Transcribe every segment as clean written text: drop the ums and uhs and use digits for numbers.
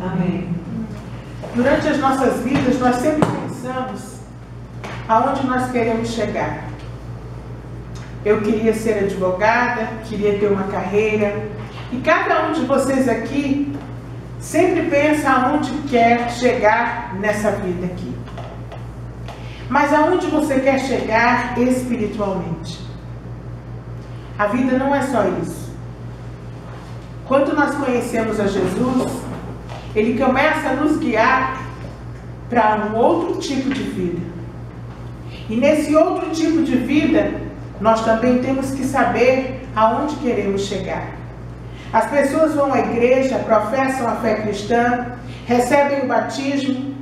Amém. Durante as nossas vidas, nós sempre pensamos aonde nós queremos chegar. Eu queria ser advogada, queria ter uma carreira. E cada um de vocês aqui sempre pensa aonde quer chegar nessa vida aqui. Mas aonde você quer chegar espiritualmente? A vida não é só isso. Quando nós conhecemos a Jesus, Ele começa a nos guiar para um outro tipo de vida. E nesse outro tipo de vida, nós também temos que saber aonde queremos chegar. As pessoas vão à igreja, professam a fé cristã, recebem o batismo,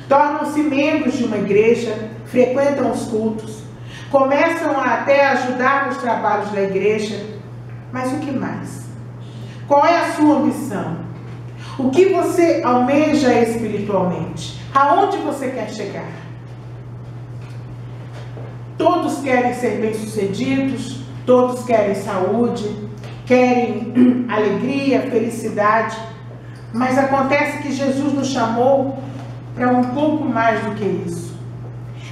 tornam-se membros de uma igreja, frequentam os cultos, começam a até ajudar nos trabalhos da igreja. Mas o que mais? Qual é a sua ambição? O que você almeja espiritualmente? Aonde você quer chegar? Todos querem ser bem-sucedidos, todos querem saúde, querem alegria, felicidade, mas acontece que Jesus nos chamou para um pouco mais do que isso.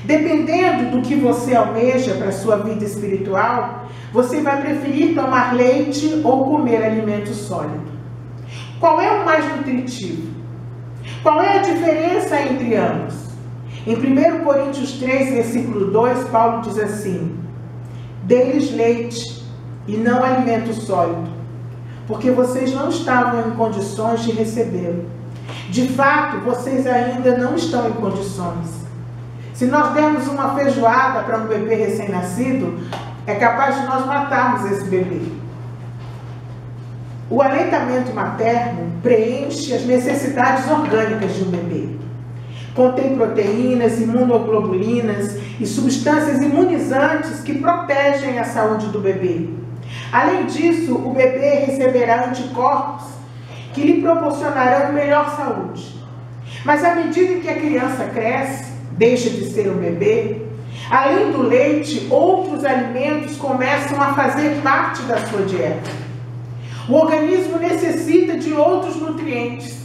Dependendo do que você almeja para a sua vida espiritual, você vai preferir tomar leite ou comer alimento sólido. Qual é o mais nutritivo? Qual é a diferença entre ambos? Em 1 Coríntios 3, versículo 2, Paulo diz assim: dê-lhes leite e não alimento sólido, porque vocês não estavam em condições de recebê-lo. De fato, vocês ainda não estão em condições. Se nós dermos uma feijoada para um bebê recém-nascido, é capaz de nós matarmos esse bebê. O aleitamento materno preenche as necessidades orgânicas de um bebê. Contém proteínas, imunoglobulinas e substâncias imunizantes que protegem a saúde do bebê. Além disso, o bebê receberá anticorpos que lhe proporcionarão melhor saúde. Mas à medida em que a criança cresce, deixa de ser um bebê, além do leite, outros alimentos começam a fazer parte da sua dieta. O organismo necessita de outros nutrientes.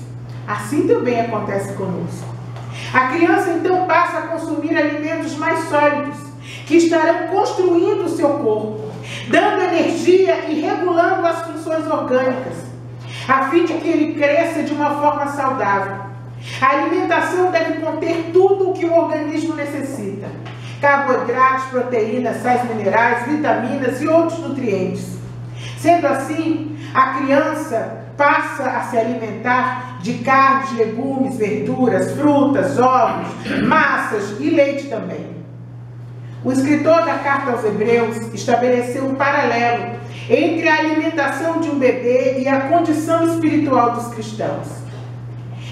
Assim também acontece conosco. A criança então passa a consumir alimentos mais sólidos, que estarão construindo o seu corpo, dando energia e regulando as funções orgânicas, a fim de que ele cresça de uma forma saudável. A alimentação deve conter tudo o que o organismo necessita: carboidratos, proteínas, sais minerais, vitaminas e outros nutrientes. Sendo assim, a criança passa a se alimentar de carnes, legumes, verduras, frutas, ovos, massas e leite também. O escritor da Carta aos Hebreus estabeleceu um paralelo entre a alimentação de um bebê e a condição espiritual dos cristãos.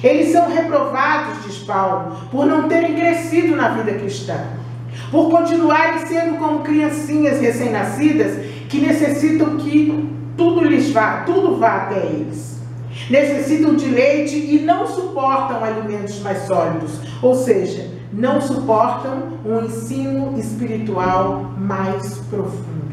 Eles são reprovados, diz Paulo, por não terem crescido na vida cristã, por continuarem sendo como criancinhas recém-nascidas que necessitam que tudo vá até eles. Necessitam de leite e não suportam alimentos mais sólidos, ou seja, não suportam um ensino espiritual mais profundo.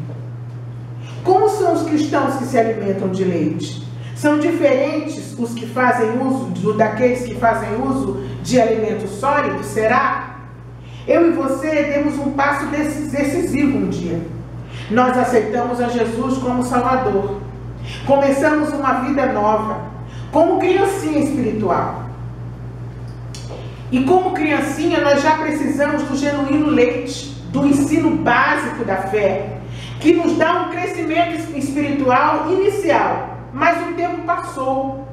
Como são os cristãos que se alimentam de leite? São diferentes os que fazem uso daqueles que fazem uso de alimentos sólidos? Será? Eu e você demos um passo decisivo um dia. Nós aceitamos a Jesus como Salvador. Começamos uma vida nova, como criancinha espiritual. E como criancinha, nós já precisamos do genuíno leite, do ensino básico da fé, que nos dá um crescimento espiritual inicial. Mas o tempo passou.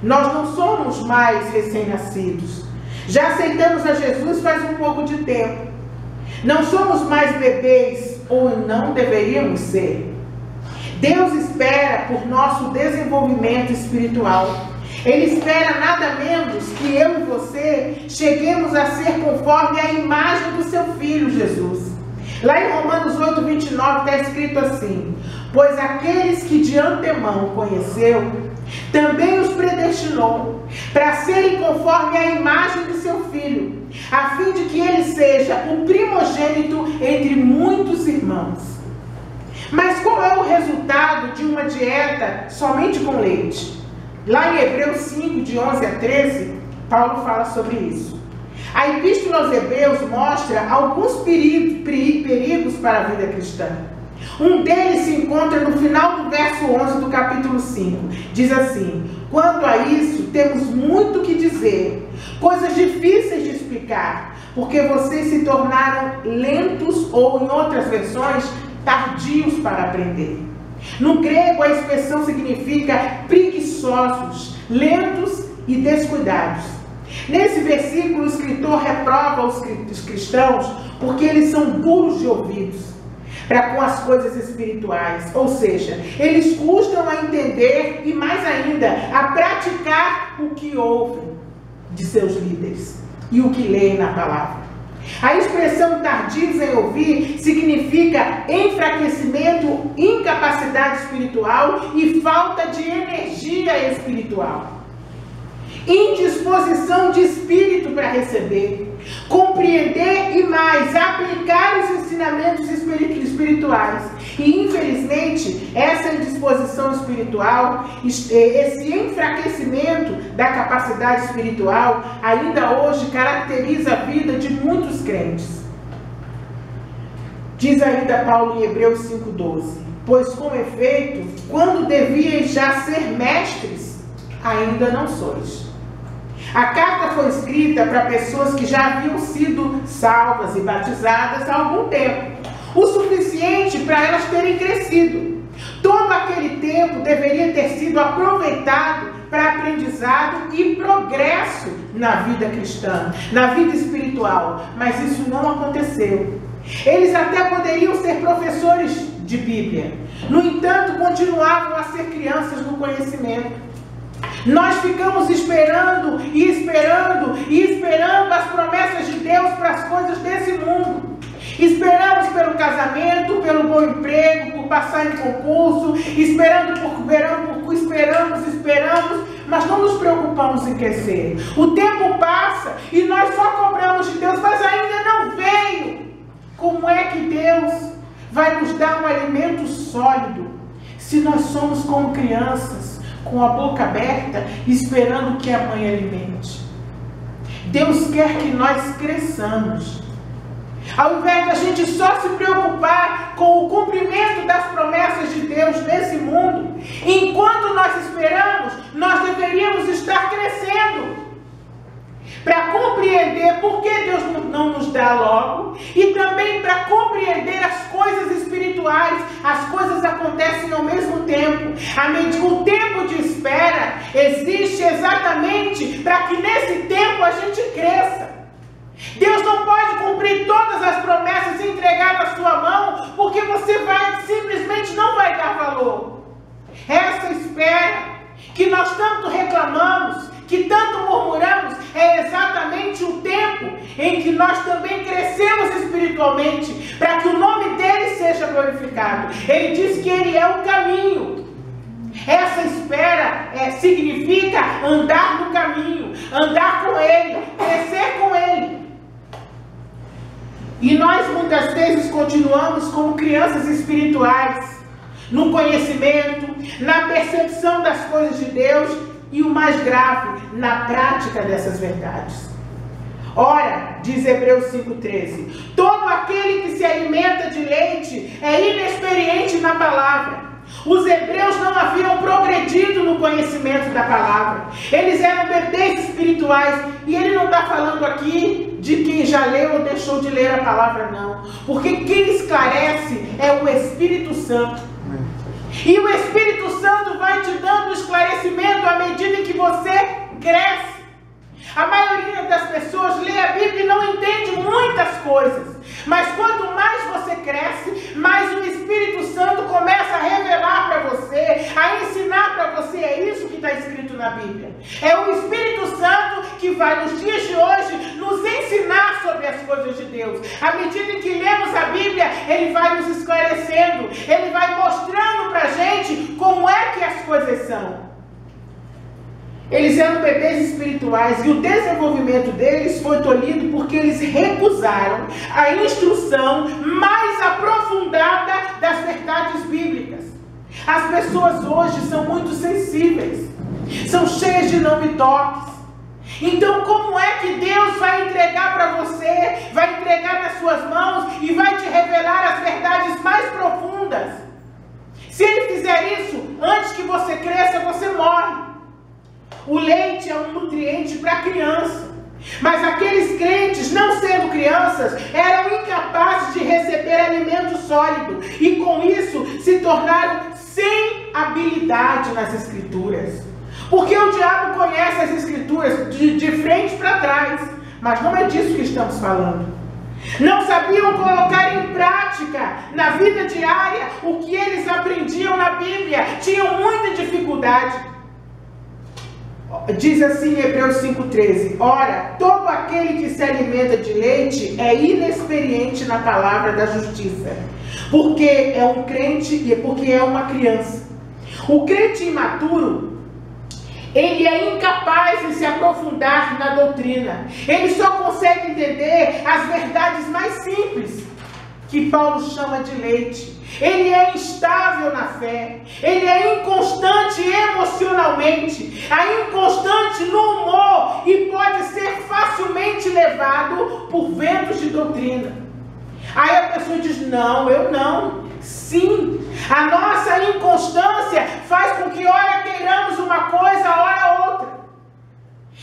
Nós não somos mais recém-nascidos. Já aceitamos a Jesus faz um pouco de tempo. Não somos mais bebês, ou não deveríamos ser. Deus espera por nosso desenvolvimento espiritual. Ele espera nada menos que eu e você cheguemos a ser conforme a imagem do seu Filho Jesus. Lá em Romanos 8, 29 está escrito assim: pois aqueles que de antemão conheceu, também os predestinou para serem conforme a imagem de seu Filho, a fim de que ele seja o primogênito entre muitos irmãos. Mas qual é o resultado de uma dieta somente com leite? Lá em Hebreus 5, de 11 a 13, Paulo fala sobre isso. A Epístola aos Hebreus mostra alguns perigos para a vida cristã. Um deles se encontra no final do verso 11 do capítulo 5. Diz assim: quanto a isso, temos muito que dizer, coisas difíceis de explicar, porque vocês se tornaram lentos, ou em outras versões, tardios para aprender. No grego, a expressão significa preguiçosos, lentos e descuidados. Nesse versículo, o escritor reprova os cristãos porque eles são duros de ouvidos para com as coisas espirituais, ou seja, eles custam a entender e, mais ainda, a praticar o que ouvem de seus líderes e o que leem na palavra. A expressão tardios em ouvir significa enfraquecimento, incapacidade espiritual e falta de energia espiritual. Indisposição de espírito para receber, compreender e mais aplicar os ensinamentos espirituais. E infelizmente essa indisposição espiritual, esse enfraquecimento da capacidade espiritual ainda hoje caracteriza a vida de muitos crentes. Diz ainda Paulo em Hebreus 5,12: pois com efeito, quando devíeis já ser mestres, ainda não sois. A carta foi escrita para pessoas que já haviam sido salvas e batizadas há algum tempo, o suficiente para elas terem crescido. Todo aquele tempo deveria ter sido aproveitado para aprendizado e progresso na vida cristã, na vida espiritual, mas isso não aconteceu. Eles até poderiam ser professores de Bíblia, no entanto, continuavam a ser crianças no conhecimento. Nós ficamos esperando e esperando e esperando as promessas de Deus para as coisas desse mundo. Esperamos pelo casamento, pelo bom emprego, por passar em concurso, esperamos, mas não nos preocupamos em crescer. O tempo passa e nós só cobramos de Deus, mas ainda não veio. Como é que Deus vai nos dar um alimento sólido se nós somos como crianças, com a boca aberta, esperando que a mãe alimente? Deus quer que nós cresçamos. Ao invés de a gente só se preocupar com o cumprimento das promessas de Deus nesse mundo, enquanto nós esperamos, nós deveríamos estar crescendo para compreender por que Deus não nos dá logo e também para compreender as coisas espirituais. As coisas acontecem ao mesmo tempo. O tempo de espera existe exatamente para que nesse tempo a gente cresça. Deus não pode cumprir todas as promessas e entregar na sua mão, porque você simplesmente não vai dar valor. Essa espera que nós tanto reclamamos, que tanto murmuramos, é exatamente o tempo em que nós também crescemos espiritualmente, para que o nome dele seja glorificado. Ele diz que ele é o caminho. Essa espera significa andar no caminho, andar com ele, crescer com ele. E nós muitas vezes continuamos como crianças espirituais, no conhecimento, na percepção das coisas de Deus e, o mais grave, na prática dessas verdades. Ora, diz Hebreus 5,13, todo aquele que se alimenta de leite é inexperiente na palavra. Os hebreus não haviam progredido no conhecimento da palavra. Eles eram bebês espirituais. E ele não está falando aqui de quem já leu ou deixou de ler a palavra, não. Porque quem esclarece é o Espírito Santo. E o Espírito Santo vai te dando esclarecimento à medida que você cresce. A maioria das pessoas lê a Bíblia e não entende muitas coisas. Mas quanto mais você cresce, mais o Espírito Santo começa a revelar para você, a ensinar para você. É isso que está escrito na Bíblia. É o Espírito Santo que vai, nos dias de hoje, nos ensinar sobre as coisas de Deus. À medida em que lemos a Bíblia, ele vai nos esclarecendo, ele vai mostrando para a gente como é que as coisas são. Eles eram bebês espirituais e o desenvolvimento deles foi tolhido porque eles recusaram a instrução mais aprofundada das verdades bíblicas. As pessoas hoje são muito sensíveis. são cheias de não me toques. Então como é que Deus vai entregar para você, vai entregar nas suas mãos e vai te revelar as verdades mais profundas? Se Ele fizer isso, antes que você cresça, você morre. O leite é um nutriente para a criança. Mas aqueles crentes, não sendo crianças, eram incapazes de receber alimento sólido. E com isso se tornaram sem habilidade nas Escrituras. Porque o diabo conhece as Escrituras de frente para trás. Mas não é disso que estamos falando. Não sabiam colocar em prática na vida diária o que eles aprendiam na Bíblia. Tinham muita dificuldade. Diz assim em Hebreus 5,13: ora, todo aquele que se alimenta de leite é inexperiente na palavra da justiça, porque é um crente e porque é uma criança. O crente imaturo, ele é incapaz de se aprofundar na doutrina. Ele só consegue entender as verdades mais simples, que Paulo chama de leite. Ele é instável na fé. Ele é inconstante emocionalmente, é inconstante no humor e pode ser facilmente levado por ventos de doutrina. Aí a pessoa diz: não, eu não. Sim, a nossa inconstância faz com que ora queiramos uma coisa, ora outra.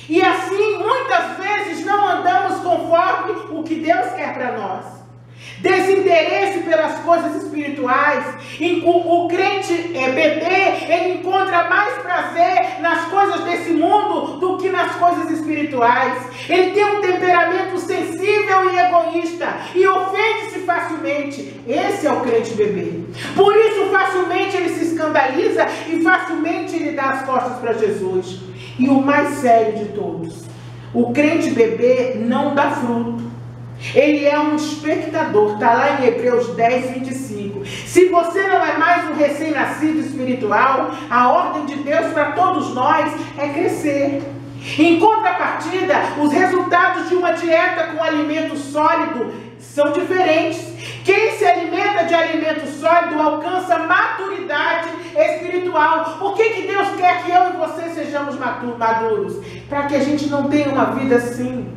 E assim, muitas vezes, não andamos conforme o que Deus quer para nós. Desinteresse pelas coisas espirituais. O crente bebê, ele encontra mais prazer nas coisas desse mundo do que nas coisas espirituais. Ele tem um temperamento sensível e egoísta e ofende-se facilmente. Esse é o crente bebê. Por isso facilmente ele se escandaliza e facilmente ele dá as costas para Jesus. E o mais sério de todos, o crente bebê não dá fruto. Ele é um espectador. Está lá em Hebreus 10, 25. Se você não é mais um recém-nascido espiritual, a ordem de Deus para todos nós é crescer. Em contrapartida, os resultados de uma dieta com alimento sólido são diferentes. Quem se alimenta de alimento sólido alcança maturidade espiritual. Por que Deus quer que eu e você sejamos maduros? Para que a gente não tenha uma vida assim.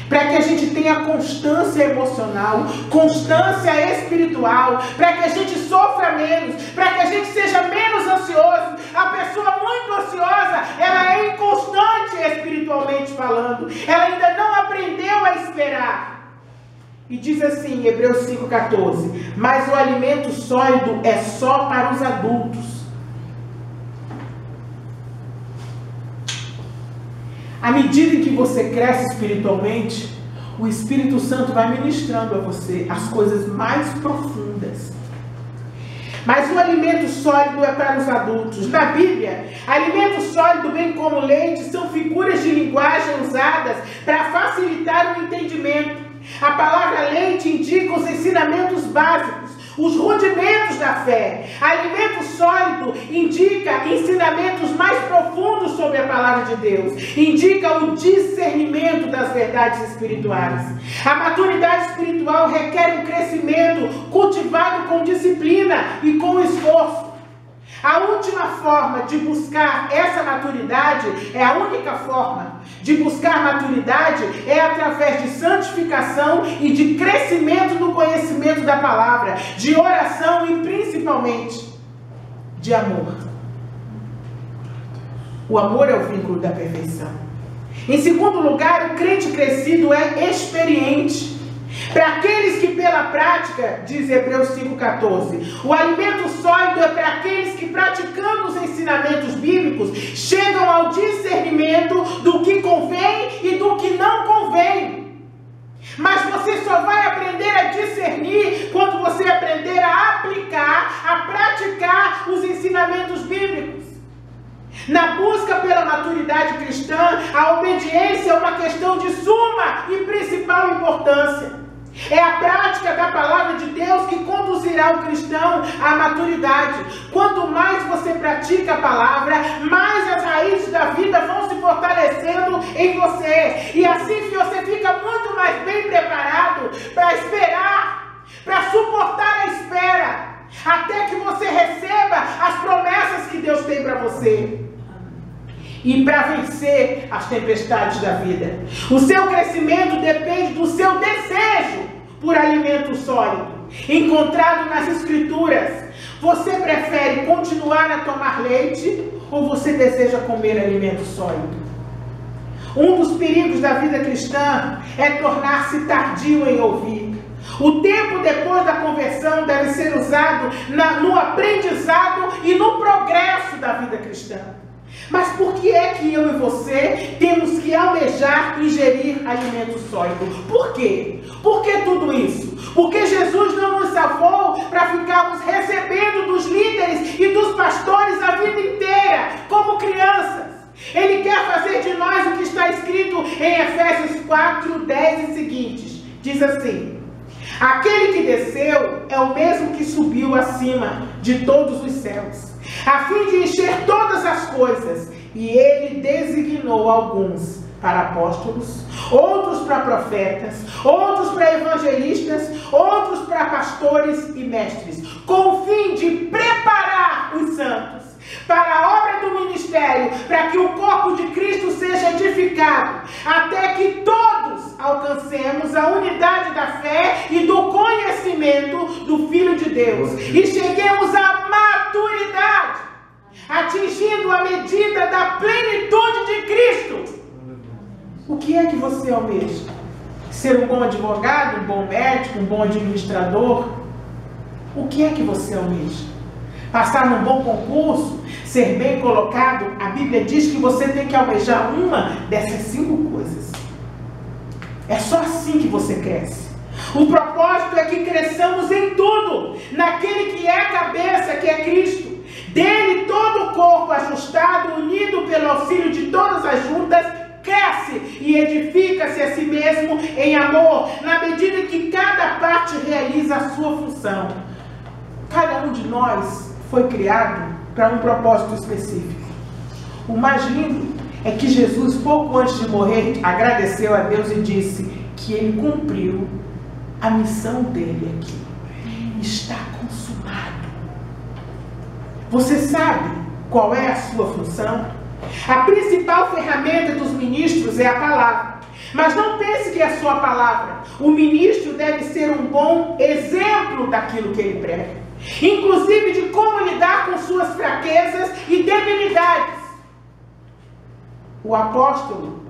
Para que a gente tenha constância emocional, constância espiritual, para que a gente sofra menos, para que a gente seja menos ansioso. A pessoa muito ansiosa, ela é inconstante espiritualmente falando, ela ainda não aprendeu a esperar. E diz assim, Hebreus 5,14: mas o alimento sólido é só para os adultos. À medida em que você cresce espiritualmente, o Espírito Santo vai ministrando a você as coisas mais profundas. Mas o alimento sólido é para os adultos. Na Bíblia, alimento sólido, bem como leite, são figuras de linguagem usadas para facilitar o entendimento. A palavra leite indica os ensinamentos básicos, os rudimentos da fé. Alimento sólido indica ensinamentos mais profundos sobre a palavra de Deus. Indica o discernimento das verdades espirituais. A maturidade espiritual requer um crescimento cultivado com disciplina e com esforço. A última forma de buscar essa maturidade, a única forma de buscar maturidade é através de santificação e de crescimento no conhecimento da palavra, de oração e principalmente de amor. O amor é o vínculo da perfeição. Em segundo lugar, o crente crescido é experiente. Para aqueles que pela prática, diz Hebreus 5,14, o alimento sólido é para aqueles que, praticando os ensinamentos bíblicos, chegam ao discernimento do que convém e do que não convém. Mas você só vai aprender a discernir quando você aprender a aplicar, a praticar os ensinamentos bíblicos. Na busca pela maturidade cristã, a obediência é uma questão de suma e principal importância. É a prática da palavra de Deus que conduzirá o cristão à maturidade. Quanto mais você pratica a palavra, mais as raízes da vida vão se fortalecendo em você. E assim você fica muito mais bem preparado para esperar, para suportar a espera, até que você receba as promessas que Deus tem para você. e para vencer as tempestades da vida. O seu crescimento depende do seu desejo por alimento sólido, encontrado nas Escrituras. Você prefere continuar a tomar leite ou você deseja comer alimento sólido? Um dos perigos da vida cristã é tornar-se tardio em ouvir. O tempo depois da conversão deve ser usado no aprendizado e no progresso da vida cristã. Mas por que é que eu e você temos que almejar ingerir alimento sólido? Por quê? Por que tudo isso? Porque Jesus não nos salvou para ficarmos recebendo dos líderes e dos pastores a vida inteira, como crianças. Ele quer fazer de nós o que está escrito em Efésios 4, 10 e seguintes. Diz assim: aquele que desceu é o mesmo que subiu acima de todos os céus, a fim de encher todas as coisas. E ele designou alguns para apóstolos, outros para profetas, outros para evangelistas, outros para pastores e mestres, com o fim de preparar os santos para a obra do ministério, para que o corpo de Cristo seja edificado, até que todos alcancemos a unidade da fé e do conhecimento do Filho de Deus e cheguemos à maturidade, atingindo a medida da plenitude de Cristo. O que é que você almeja? Ser um bom advogado, um bom médico, um bom administrador? O que é que você almeja? Passar num bom concurso? Ser bem colocado? A Bíblia diz que você tem que almejar uma dessas 5 coisas. É só assim que você cresce. O propósito é que cresçamos em tudo, naquele que é a cabeça, que é Cristo. Dele todo o corpo ajustado, unido pelo auxílio de todas as juntas, cresce e edifica-se a si mesmo em amor, na medida que cada parte realiza a sua função. Cada um de nós foi criado para um propósito específico. O mais lindo é que Jesus, pouco antes de morrer, agradeceu a Deus e disse que ele cumpriu a missão dele aqui. Está consumado. Você sabe qual é a sua função? A principal ferramenta dos ministros é a palavra. Mas não pense que é só a palavra. O ministro deve ser um bom exemplo daquilo que ele prega, inclusive de como lidar com suas fraquezas e debilidades. O apóstolo,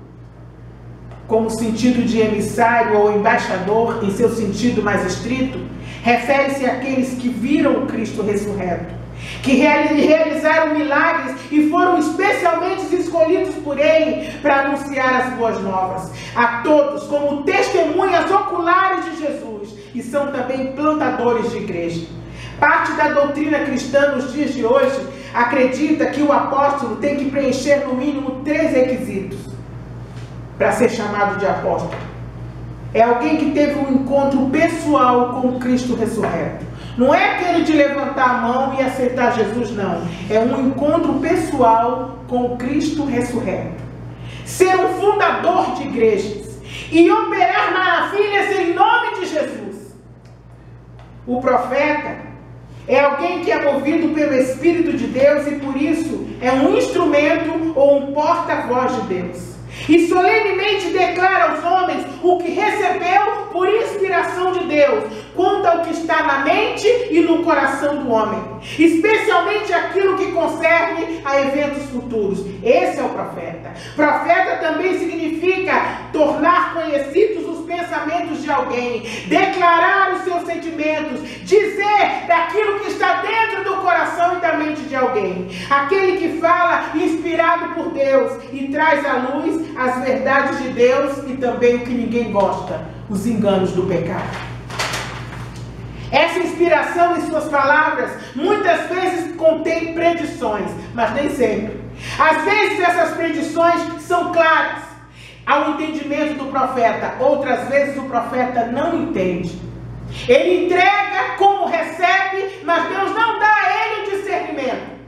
como sentido de emissário ou embaixador, em seu sentido mais estrito, refere-se àqueles que viram o Cristo ressurreto, que realizaram milagres e foram especialmente escolhidos por ele para anunciar as boas novas a todos, como testemunhas oculares de Jesus, e são também plantadores de igreja. Parte da doutrina cristã nos dias de hoje acredita que o apóstolo tem que preencher no mínimo 3 requisitos para ser chamado de apóstolo. É alguém que teve um encontro pessoal com o Cristo ressurreto. Não é aquele de levantar a mão e aceitar Jesus, não. É um encontro pessoal com o Cristo ressurreto. Ser um fundador de igrejas e operar maravilhas em nome de Jesus. O profeta é alguém que é movido pelo Espírito de Deus e por isso é um instrumento ou um porta-voz de Deus. E solenemente declara aos homens o que recebeu por inspiração de Deus, quanto ao que está na mente e no coração do homem, especialmente aquilo que concerne a eventos futuros. Esse é o profeta. Profeta também significa tornar conhecidos os pensamentos de alguém, declarar os seus sentimentos, dizer daquilo que está dentro do coração e da mente de alguém. Aquele que fala inspirado por Deus e traz à luz as verdades de Deus e também o que ninguém gosta, os enganos do pecado. Essa inspiração em suas palavras muitas vezes contém predições, mas nem sempre. Às vezes essas predições são claras ao entendimento do profeta, outras vezes o profeta não entende. Ele entrega como recebe, mas Deus não dá a ele o discernimento.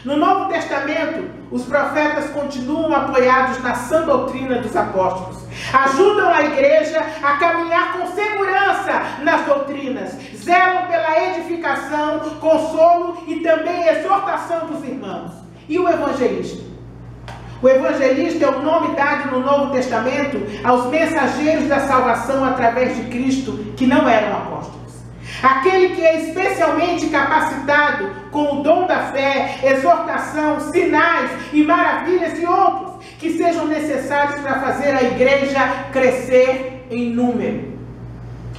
No Novo Testamento, os profetas continuam apoiados na sã doutrina dos apóstolos. Ajudam a igreja a caminhar com segurança nas doutrinas. Zelam pela edificação, consolo e também exortação dos irmãos. E o evangelista? O evangelista é o nome dado no Novo Testamento aos mensageiros da salvação através de Cristo que não eram apóstolos. Aquele que é especialmente capacitado com o dom da fé, exortação, sinais e maravilhas e outros que sejam necessários para fazer a igreja crescer em número.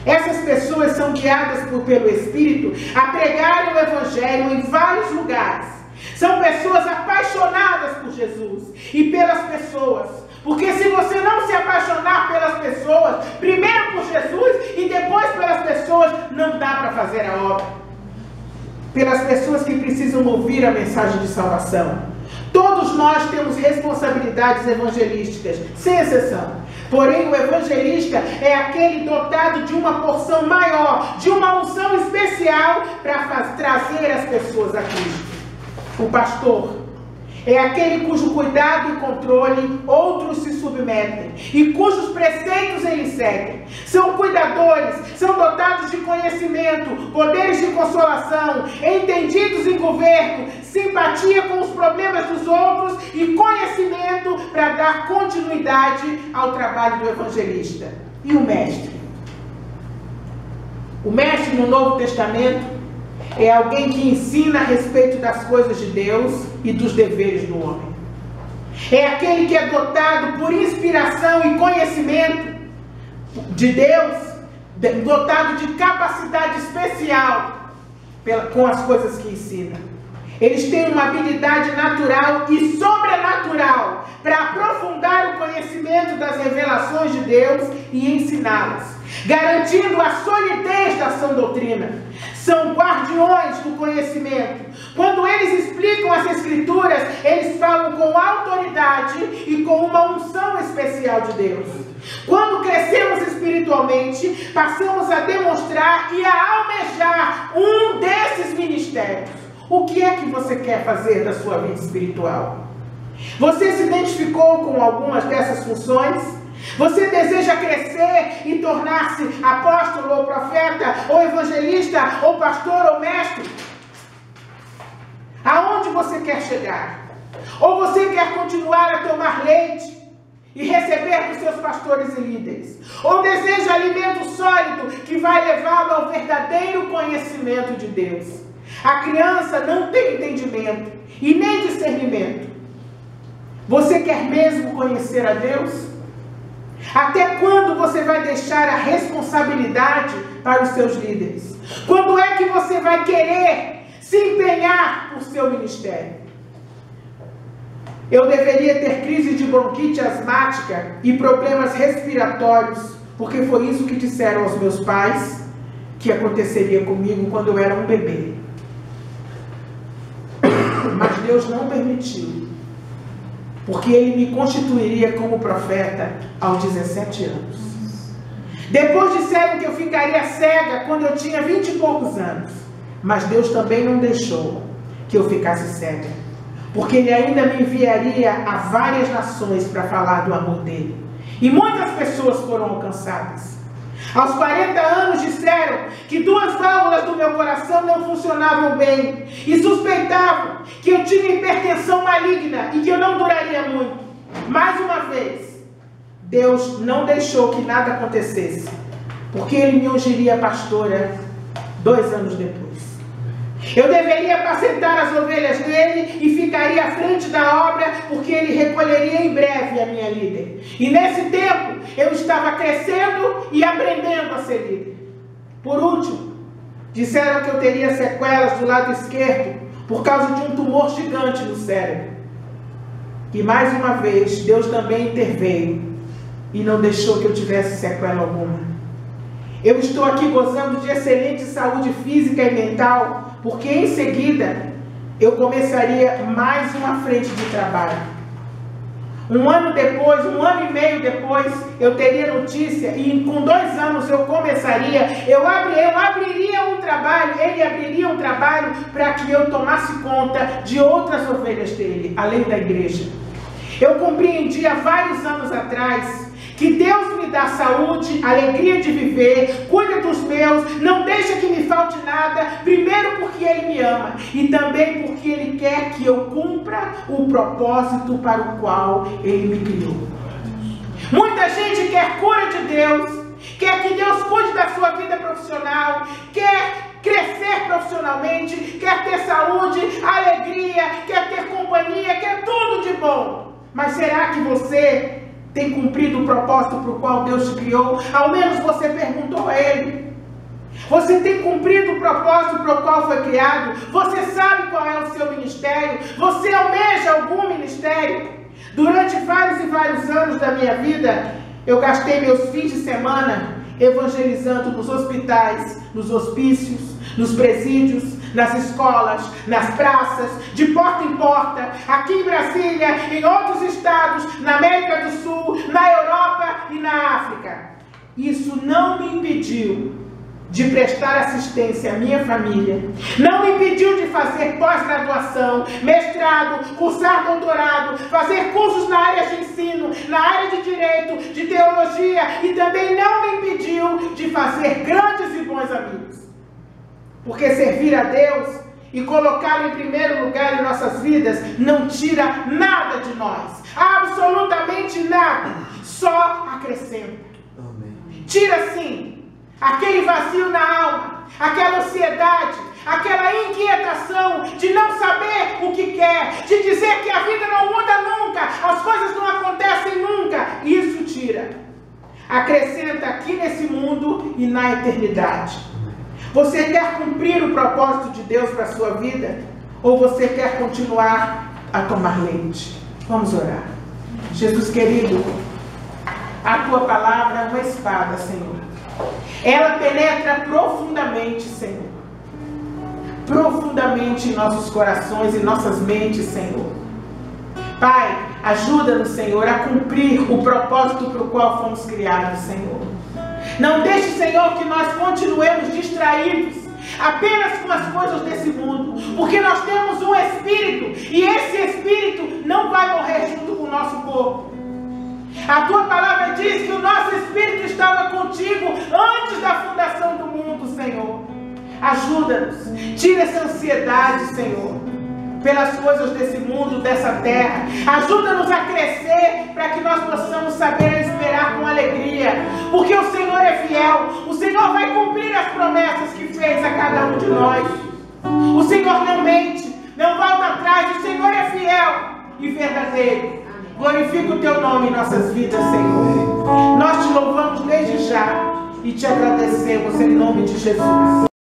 Essas pessoas são guiadas pelo Espírito a pregarem o Evangelho em vários lugares. São pessoas apaixonadas por Jesus e pelas pessoas. Porque se você não se apaixonar pelas pessoas, primeiro por Jesus e depois pelas pessoas, não dá para fazer a obra. Pelas pessoas que precisam ouvir a mensagem de salvação. Todos nós temos responsabilidades evangelísticas, sem exceção. Porém, o evangelista é aquele dotado de uma porção maior, de uma unção especial para trazer as pessoas a Cristo. O pastor é aquele cujo cuidado e controle outros se submetem e cujos preceitos eles seguem. São cuidadores, são dotados de conhecimento, poderes de consolação, entendidos em governo, simpatia com os problemas dos outros e conhecimento para dar continuidade ao trabalho do evangelista. E o mestre? O mestre no Novo Testamento é alguém que ensina a respeito das coisas de Deus e dos deveres do homem. É aquele que é dotado por inspiração e conhecimento de Deus, dotado de capacidade especial com as coisas que ensina. Eles têm uma habilidade natural e sobrenatural para aprofundar o conhecimento das revelações de Deus e ensiná-las, garantindo a solidez da sã doutrina. São guardiões do conhecimento. Quando eles explicam as Escrituras, eles falam com autoridade e com uma unção especial de Deus. Quando crescemos espiritualmente, passamos a demonstrar e a almejar um desses ministérios. O que é que você quer fazer da sua vida espiritual? Você se identificou com algumas dessas funções? Você deseja crescer e tornar-se apóstolo ou profeta, ou evangelista, ou pastor ou mestre? Aonde você quer chegar? Ou você quer continuar a tomar leite e receber dos seus pastores e líderes? Ou deseja alimento sólido que vai levá-lo ao verdadeiro conhecimento de Deus? A criança não tem entendimento e nem discernimento. Você quer mesmo conhecer a Deus? Até quando você vai deixar a responsabilidade para os seus líderes? Quando é que você vai querer se empenhar por seu ministério? Eu deveria ter crise de bronquite asmática e problemas respiratórios, porque foi isso que disseram aos meus pais que aconteceria comigo quando eu era um bebê. Mas Deus não permitiu, porque Ele me constituiria como profeta aos 17 anos. Depois disseram que eu ficaria cega quando eu tinha 20 e poucos anos. Mas Deus também não deixou que eu ficasse cega, porque Ele ainda me enviaria a várias nações para falar do amor dEle. E muitas pessoas foram alcançadas. Aos 40 anos disseram que 2 válvulas do meu coração não funcionavam bem e suspeitavam que eu tinha hipertensão maligna e que eu não duraria muito. Mais uma vez, Deus não deixou que nada acontecesse, porque Ele me ungiria pastora 2 anos depois. Eu deveria apacentar as ovelhas dele e ficaria à frente da obra, porque ele recolheria em breve a minha líder. E nesse tempo, eu estava crescendo e aprendendo a ser líder. Por último, disseram que eu teria sequelas do lado esquerdo por causa de um tumor gigante no cérebro. E mais uma vez, Deus também interveio e não deixou que eu tivesse sequela alguma. Eu estou aqui gozando de excelente saúde física e mental, porque em seguida eu começaria mais uma frente de trabalho. 1 ano depois, 1 ano e meio depois, eu teria notícia e com 2 anos eu começaria, eu abriria um trabalho, ele abriria um trabalho para que eu tomasse conta de outras ovelhas dele, além da igreja. Eu compreendia vários anos atrás Que Deus me dá saúde, alegria de viver, cuida dos meus, não deixa que me falte nada, primeiro porque Ele me ama e também porque Ele quer que eu cumpra o propósito para o qual Ele me criou. Muita gente quer cura de Deus, quer que Deus cuide da sua vida profissional, quer crescer profissionalmente, quer ter saúde, alegria, quer ter companhia, quer tudo de bom. Mas será que você tem cumprido o propósito para o qual Deus te criou? Ao menos você perguntou a Ele. Você tem cumprido o propósito para o qual foi criado? Você sabe qual é o seu ministério? Você almeja algum ministério? Durante vários e vários anos da minha vida, eu gastei meus fins de semana evangelizando nos hospitais, nos hospícios, nos presídios, nas escolas, nas praças, de porta em porta, aqui em Brasília, em outros estados, na América do Sul, na Europa e na África. Isso não me impediu de prestar assistência à minha família, não me impediu de fazer pós-graduação, mestrado, cursar doutorado, fazer cursos na área de ensino, na área de direito, de teologia, e também não me impediu de fazer grandes e bons amigos. Porque servir a Deus e colocá-lo em primeiro lugar em nossas vidas não tira nada de nós, absolutamente nada, só acrescenta. Amém. Tira sim aquele vazio na alma, aquela ansiedade, aquela inquietação de não saber o que quer, de dizer que a vida não muda nunca, as coisas não acontecem nunca. Isso tira. Acrescenta aqui nesse mundo e na eternidade. Você quer cumprir o propósito de Deus para a sua vida? Ou você quer continuar a tomar leite? Vamos orar. Jesus querido, a Tua palavra é uma espada, Senhor. Ela penetra profundamente, Senhor. Profundamente em nossos corações e nossas mentes, Senhor. Pai, ajuda-nos, Senhor, a cumprir o propósito para o qual fomos criados, Senhor. Não deixe, Senhor, que nós continuemos distraídos apenas com as coisas desse mundo, porque nós temos um espírito e esse espírito não vai morrer junto com o nosso corpo. A Tua palavra diz que o nosso espírito estava contigo antes da fundação do mundo, Senhor. Ajuda-nos, tira essa ansiedade, Senhor, pelas coisas desse mundo, dessa terra. Ajuda-nos a crescer para que nós possamos saber esperar com alegria, porque o Senhor é fiel. O Senhor vai cumprir as promessas que fez a cada um de nós. O Senhor não mente, não volta atrás. O Senhor é fiel e verdadeiro. Glorifica o Teu nome em nossas vidas, Senhor. Nós te louvamos desde já e te agradecemos em nome de Jesus.